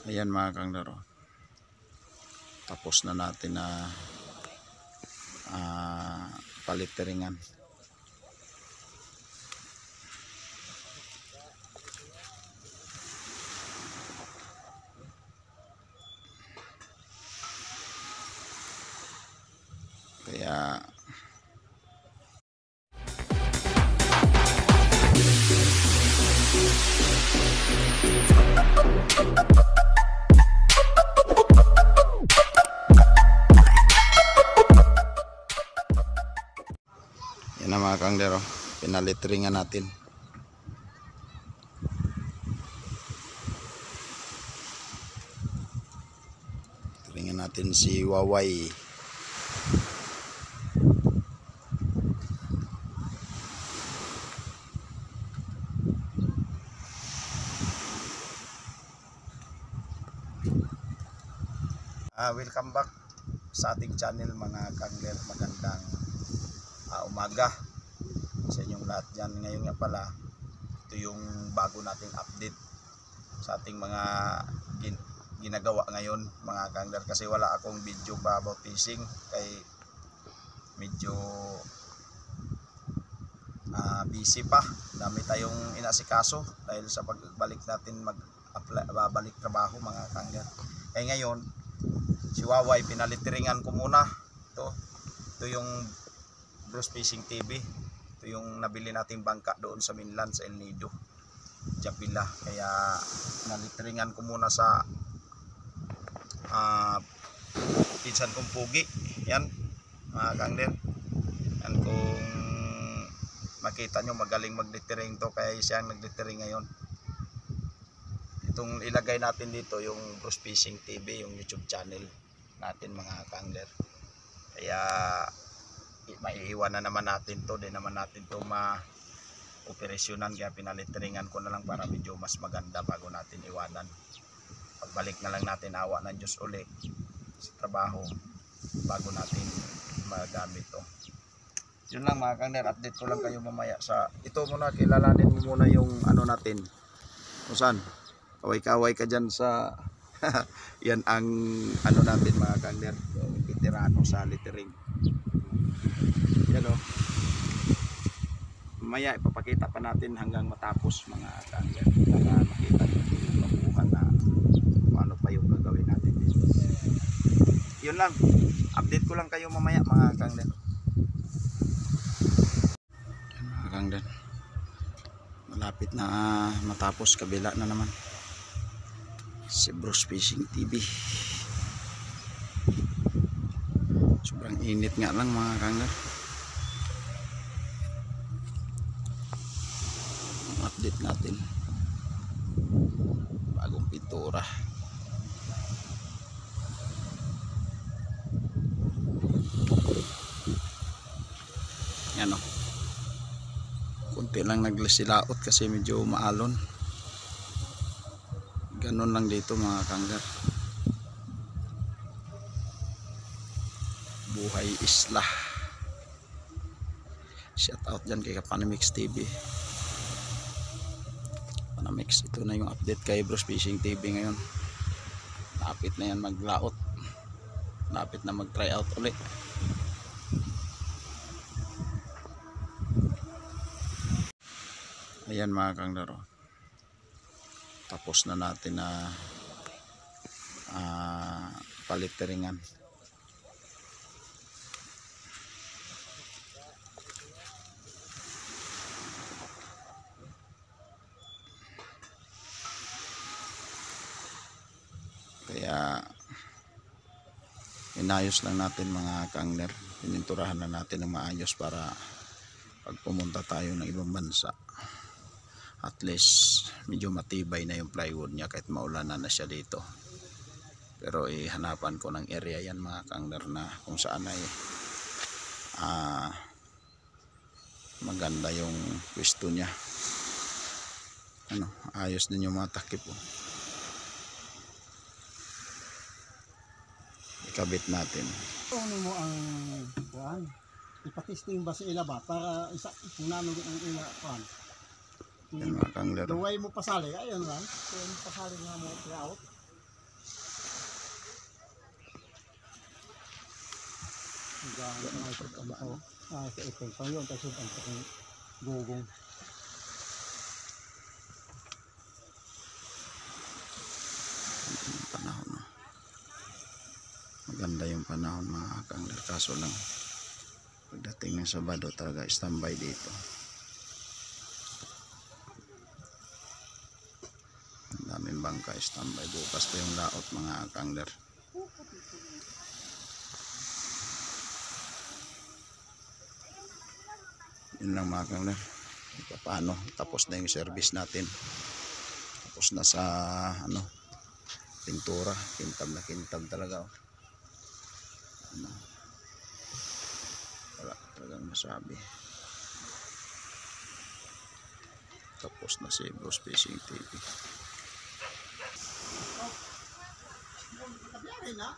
Ayan mga kanglero, tapos na natin na paliteringan. Kaya yan na mga kanglero, pinaliteringan natin. Literingan natin si Waway. Welcome back sa ating channel mga kangler. Magandang umaga sa inyong lahat dyan. Ngayon nga pala, ito yung bago nating update sa ating mga ginagawa ngayon mga kangler, kasi wala akong video pa about fishing kay medyo busy pa, dami tayong inasikaso dahil sa pagbalik natin babalik trabaho mga kangler. Kaya ngayon si Waway pinaliteringan ko muna. Ito yung Bruce Fishing TV. Ito yung nabili nating bangka doon sa mainland sa El Nido, Japila. Kaya pinaliteringan ko muna sa pinsan kong Pugi. Yan mga kangler. Yan, kung makita nyo, magaling maglitering to, kaya siya ang naglitering ngayon. Itong ilagay natin dito yung Bruce Fishing TV, yung YouTube channel natin mga kangler. Kaya maiiwan na naman natin to, di naman natin to ma-operasyonan, kaya pinaliteringan ko na lang para medyo mas maganda bago natin iwanan. Pagbalik na lang natin, awa ng Diyos uli sa trabaho, bago natin magamit to. Yun lang mga kangler, update ko lang kayo mamaya sa ito. Muna kilalanin mo muna yung ano natin, usan kaway-kaway ka dyan sa yan ang ano natin mga kangler, yung veterano sa littering. Yan o, mamaya ipapakita pa natin hanggang matapos mga kangler, para makita natin yung mabuhan na ano pa yung gagawin natin dito. Yun lang, update ko lang kayo mamaya mga kangler. Yan mga kangler, malapit na matapos, kabila na naman si Bruce Fishing TV. Sobrang init nga lang mga kangler. Ang update natin, bagong pintura. Yan o, kunti lang naglisilaot kasi medyo maalon. Ganun lang dito mga kangler, buhay isla. Shout out dyan kay Panamix TV. Panamix, ito na yung update kay Bruce Fishing TV ngayon. Lapit na yan maglaot, lapit na mag try out ulit. Ayan mga kangler, tapos na natin na paliteringan. Kaya inayos lang natin mga kangler, pininturahan na natin ng maayos para pag pumunta tayo ng ibang bansa, at least medyo matibay na yung plywood niya kahit maulanan na siya dito. Pero hanapan ko ng area yan mga kangler na kung saan ay maganda yung pwesto niya. Ano, ayos din yung mga takip oh. Ikabit natin. Ano mo ang kuan? Ipatesting ba sa ila ba para isa kunano ang ila kuan? Yan mga kangler. Duway mo pasali, ayun lang. Kung pasali nga mo layout. Hanggang sa mga ito. Sa ito. So yun, tapos ang takong gugong. Panahon, no? Maganda yung panahon mga kangler, kaso lang pagdating ng Sabado talaga standby dito. Ang daming bangka standby, bukas pa yung laot mga kangler. Yun lang mga kangler, paano tapos na yung service natin, tapos na sa ano, pintura, kintab na kintab talaga, oh. Ano, wala talagang masabi. Tapos na si Bros Fishing TV. Tabiyarin na.